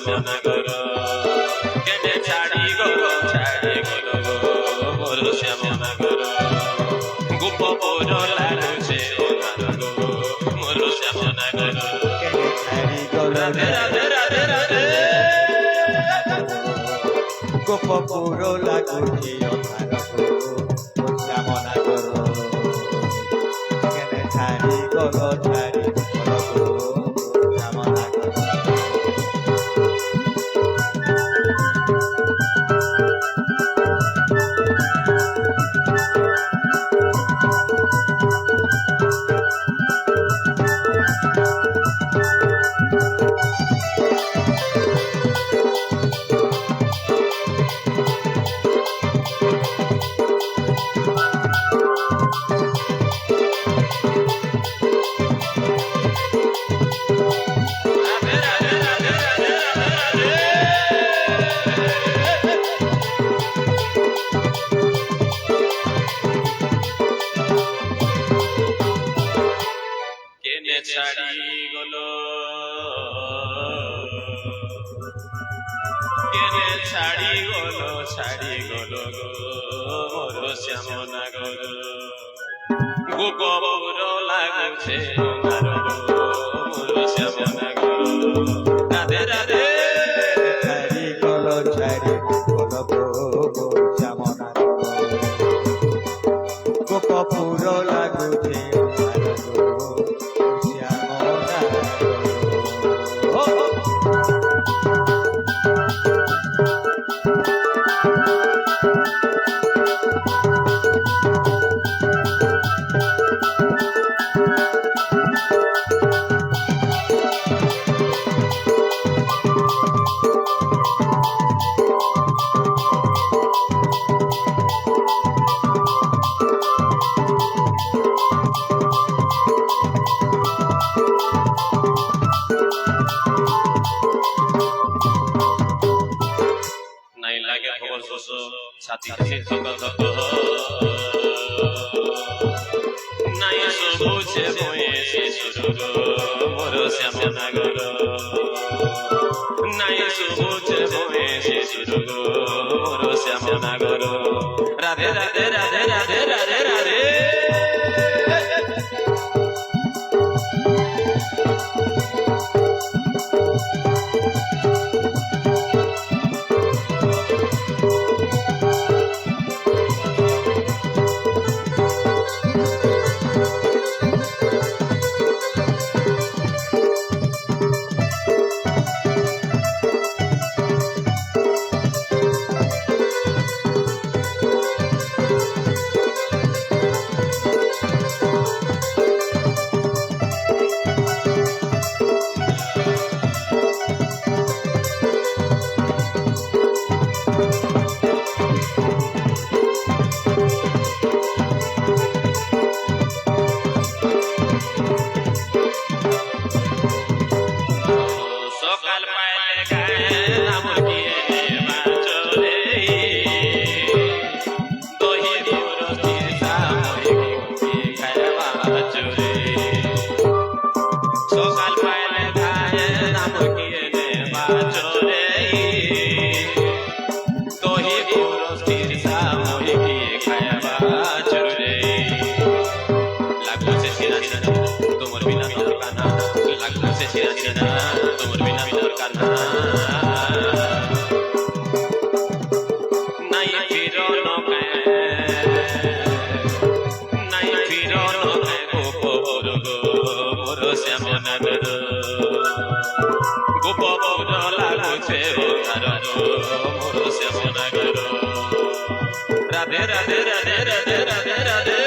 শ্যামনগর কেনে ছাড়ি গলো মোর শ্যামনগর গোপপুর লাগুছে মোর শ্যামনগর রাধে রাধে রাধে রাধে গোপপুর লাগুছে শ্যামনগর কেনে ছাড়ি গলো ছাড়ি গলো কেনে ছাড়ি গলো মোর শ্যামনগর গোপপুর লাগুছে মোর শ্যামনগর রাধে রাধে ছাড়ি গলো শ্যামনগর গোপপুর লাগুছে ছাতি ধক ধক নাই সবুজে বয়েছে সুর মোর শ্যামনগর নাই সবুজে বয়েছে সুর মোর শ্যামনগর রাধে রাধে রাধে রাধে রাধে রাধে তোমার বিনা দরকার না নাই ফিরন নাই ফিরন গোপপুর মোর শ্যামনগর গোপপুর লাগুছে মোর শ্যামনগর রাধে রাধে রাধে রাধে রাধে রাধে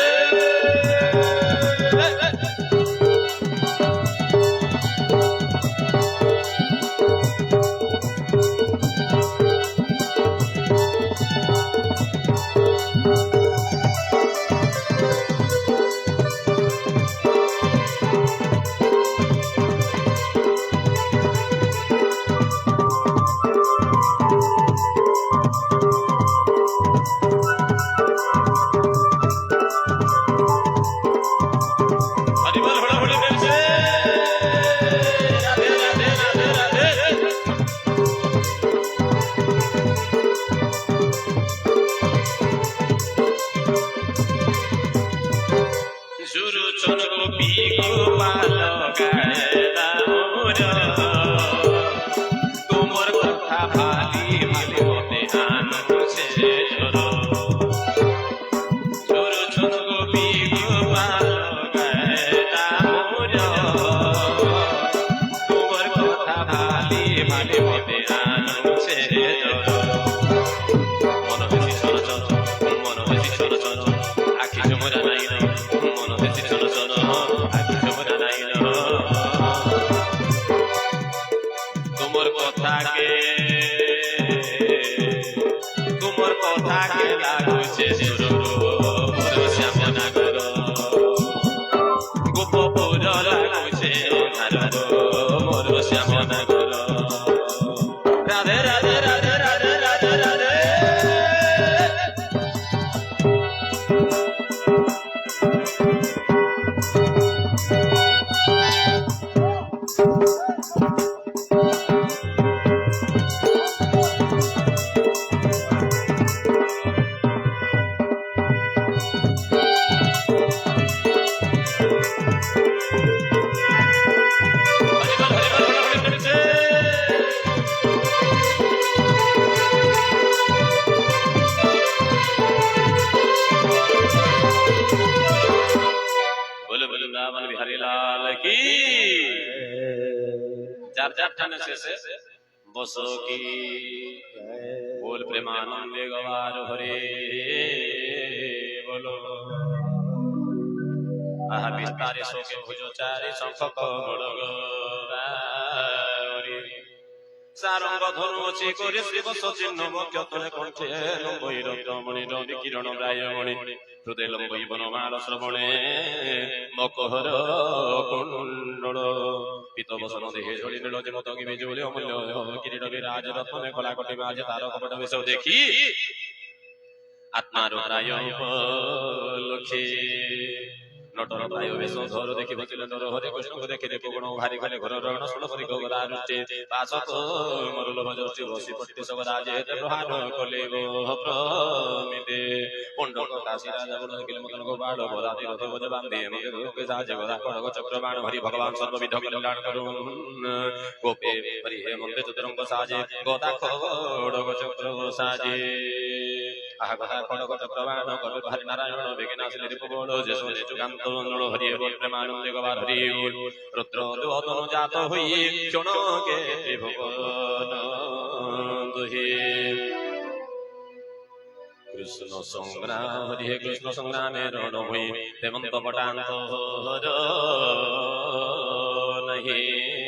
ভালে মতে আনুছে মন বেশি চল চল মন বেশি চল চল আখি জমরা নাই না মন বেশি চল চল আখি জমরা নাই না তোমার কথাকে লাগুছে সুর শ্যামনগর গোপপুর লাগুছে মোর শ্যামনগর রাধে রাধে রাধে রাধে রাধে রাধে बसो की बोल प्रेमानंदे गवार हरे बोलो आहा विस्तारे शोके भुजो चारे शंख सारंग धनु अछि करे शिव सचिन्ह मुख्य तले कंठे लंबैरत्नमणि रवि किरण रायमणि हृदय लंबई बनमाल श्रवणे मकहर कुंडल पीत बसन देहे झड़ी नील जमत बिजुली अमूल्य किरीट विराज रत्न कलाकटी माज तार कपट विष देखी आत्मार प्राय लक्ष्मी नटर प्राय वेश धर देखि बचिले नर हरे कृष्ण को देखि देव गुण भारी गले घर रण सुन करी गरा रुचे पासत मरुल भजति बसी पट्टी सब राजे प्रहार कलेव प्रमिते पुंडक काशी राजा गुण किल मदन गोपाल बराती रथ गज बांधे मगे के साजे गदा खड़ग चक्र बाण हरि भगवान सर्वविध कल्याण करुण गोपे हरि हे मंदे चतुरंग साजे गदा खड़ग चक्र साजे आहा गदा खड़ग चक्र बाण कर हरि नारायण विघ्नाश निरूप बोल जसो जुगांत हरि बोल प्रेमानंद गवार हरि बोल रुद्र द्योतन जात हुई क्षण के भवन दुहि कृष्ण संग्राम हरि कृष्ण संग्राम रण हुई हेमंत पटांत नहीं